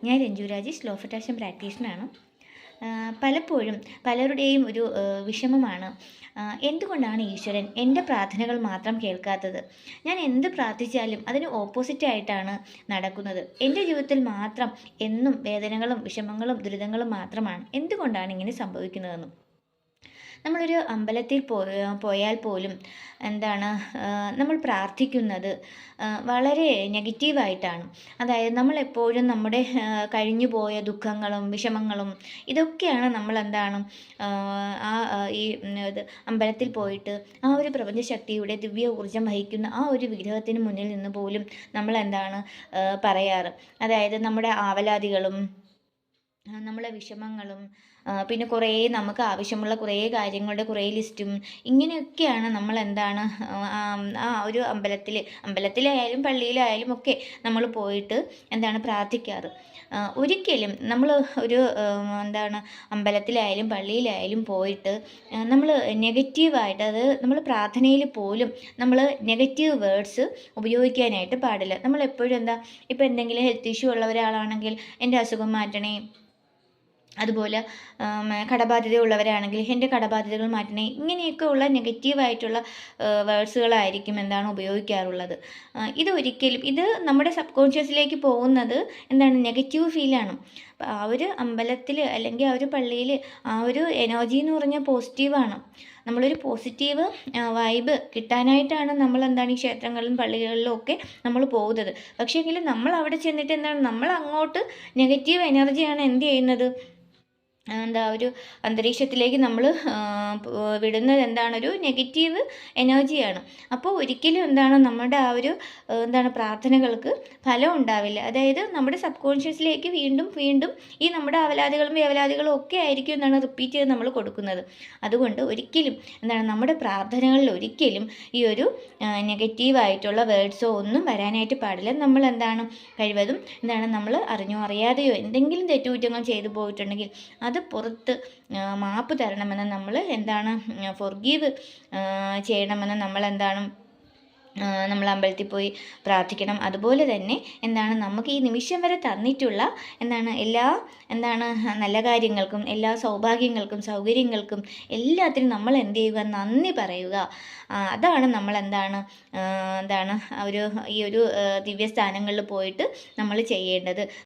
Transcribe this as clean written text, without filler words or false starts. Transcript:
ഞാൻ Ranju Rajesh law of attraction പ്രാക്ടീഷണറാണ്. പലപ്പോഴും പലരുടെയും ഒരു വിഷമമാണ്, എന്തുകൊണ്ടാണ് ഈശ്വരൻ എൻ്റെ പ്രാർത്ഥനകൾ മാത്രം കേൾക്കാത്തത്? ഞാൻ എന്ത് പ്രാർത്ഥിച്ചാലും അതിന് ഓപ്പോസിറ്റായിട്ടാണ് നടക്കുന്നത്. എൻ്റെ ജീവിതത്തിൽ മാത്രം എന്നും വേദനകളും വിഷമങ്ങളും ദുരിതങ്ങളും മാത്രമാണ്. എന്തുകൊണ്ടാണ് ഇങ്ങനെ സംഭവിക്കുന്നതെന്നും. നമ്മളൊരു അമ്പലത്തിൽ പോയാൽ പോലും നമ്മൾ പ്രാർത്ഥിക്കുന്നത് വളരെ നെഗറ്റീവായിട്ടാണ്. അതായത് നമ്മളെപ്പോഴും നമ്മുടെ കഴിഞ്ഞു പോയ ദുഃഖങ്ങളും വിഷമങ്ങളും ഇതൊക്കെയാണ് അമ്പലത്തിൽ പോയിട്ട് ആ ഒരു പ്രപഞ്ചശക്തിയുടെ ദിവ്യ ഊർജ്ജം വഹിക്കുന്ന ആ ഒരു വിഗ്രഹത്തിന് മുന്നിൽ നിന്ന് പോലും നമ്മൾ പറയാറ്. അതായത് നമ്മുടെ ആവലാതികളും നമ്മളെ വിഷമങ്ങളും പിന്നെ കുറേ നമുക്ക് ആവശ്യമുള്ള കുറേ കാര്യങ്ങളുടെ കുറേ ലിസ്റ്റും ഇങ്ങനെയൊക്കെയാണ് ആ ഒരു അമ്പലത്തിലായാലും പള്ളിയിലായാലും ഒക്കെ നമ്മൾ പോയിട്ട് പ്രാർത്ഥിക്കാറ്. ഒരിക്കലും നമ്മൾ ഒരു അമ്പലത്തിലായാലും പള്ളിയിലായാലും പോയിട്ട് നമ്മൾ നെഗറ്റീവായിട്ട്, അത് നമ്മൾ പ്രാർത്ഥനയിൽ പോലും നമ്മൾ നെഗറ്റീവ് വേർഡ്സ് ഉപയോഗിക്കാനായിട്ട് പാടില്ല. നമ്മളെപ്പോഴും ഇപ്പോൾ എന്തെങ്കിലും ഹെൽത്ത് ഇഷ്യൂ ഉള്ള ഒരാളാണെങ്കിൽ എൻ്റെ അസുഖം മാറ്റണേ, അതുപോലെ കടബാധ്യത ഉള്ളവരാണെങ്കിൽ എൻ്റെ കടബാധ്യതകൾ മാറ്റണേ, ഇങ്ങനെയൊക്കെ ഉള്ള നെഗറ്റീവായിട്ടുള്ള വേർഡ്സുകളായിരിക്കും ഉപയോഗിക്കാറുള്ളത്. ഇത് നമ്മുടെ സബ് കോൺഷ്യസിലേക്ക് പോകുന്നത് നെഗറ്റീവ് ഫീലാണ്. അപ്പോൾ ആ ഒരു അമ്പലത്തിൽ അല്ലെങ്കിൽ ആ ഒരു പള്ളിയിൽ ആ ഒരു എനർജി എന്ന് പറഞ്ഞാൽ പോസിറ്റീവാണ്. നമ്മളൊരു പോസിറ്റീവ് വൈബ് കിട്ടാനായിട്ടാണ് നമ്മൾ ഈ ക്ഷേത്രങ്ങളിലും പള്ളികളിലും ഒക്കെ നമ്മൾ പോകുന്നത്. പക്ഷേ എങ്കിലും നമ്മൾ അവിടെ ചെന്നിട്ട് നമ്മൾ അങ്ങോട്ട് നെഗറ്റീവ് എനർജിയാണ് എന്ത് ചെയ്യുന്നത്, ഒരു അന്തരീക്ഷത്തിലേക്ക് നമ്മൾ വിടുന്നത് ഒരു നെഗറ്റീവ് എനർജിയാണ്. അപ്പോൾ ഒരിക്കലും നമ്മുടെ ആ ഒരു പ്രാർത്ഥനകൾക്ക് ഫലം ഉണ്ടാവില്ല. അതായത് നമ്മുടെ സബ് കോൺഷ്യസിലേക്ക് വീണ്ടും വീണ്ടും ഈ നമ്മുടെ അവലാദികളും വ്യവലാദികളും ഒക്കെ ആയിരിക്കും റിപ്പീറ്റ് ചെയ്ത് നമ്മൾ കൊടുക്കുന്നത്. അതുകൊണ്ട് ഒരിക്കലും നമ്മുടെ പ്രാർത്ഥനകളിൽ ഒരിക്കലും ഈ ഒരു നെഗറ്റീവായിട്ടുള്ള വേർഡ്സോ ഒന്നും വരാനായിട്ട് പാടില്ല. നമ്മൾ കഴിവതും നമ്മൾ അറിഞ്ഞോ അറിയാതെയോ എന്തെങ്കിലും തെറ്റുകുറ്റങ്ങൾ ചെയ്തു പോയിട്ടുണ്ടെങ്കിൽ അത് പുറത്ത് മാപ്പ് തരണമെന്ന് നമ്മൾ ഫോർഗീവ് ചെയ്യണമെന്ന് നമ്മൾ അമ്പലത്തിൽ പോയി പ്രാർത്ഥിക്കണം. അതുപോലെ തന്നെ നമുക്ക് ഈ നിമിഷം വരെ തന്നിട്ടുള്ള എല്ലാ നല്ല കാര്യങ്ങൾക്കും എല്ലാ സൗഭാഗ്യങ്ങൾക്കും സൗകര്യങ്ങൾക്കും എല്ലാത്തിനും നമ്മൾ എന്ത് ചെയ്യുക, നന്ദി പറയുക. അതാണ് നമ്മൾ ഈ ഒരു ദിവ്യസ്ഥാനങ്ങളിൽ പോയിട്ട് നമ്മൾ ചെയ്യേണ്ടത്.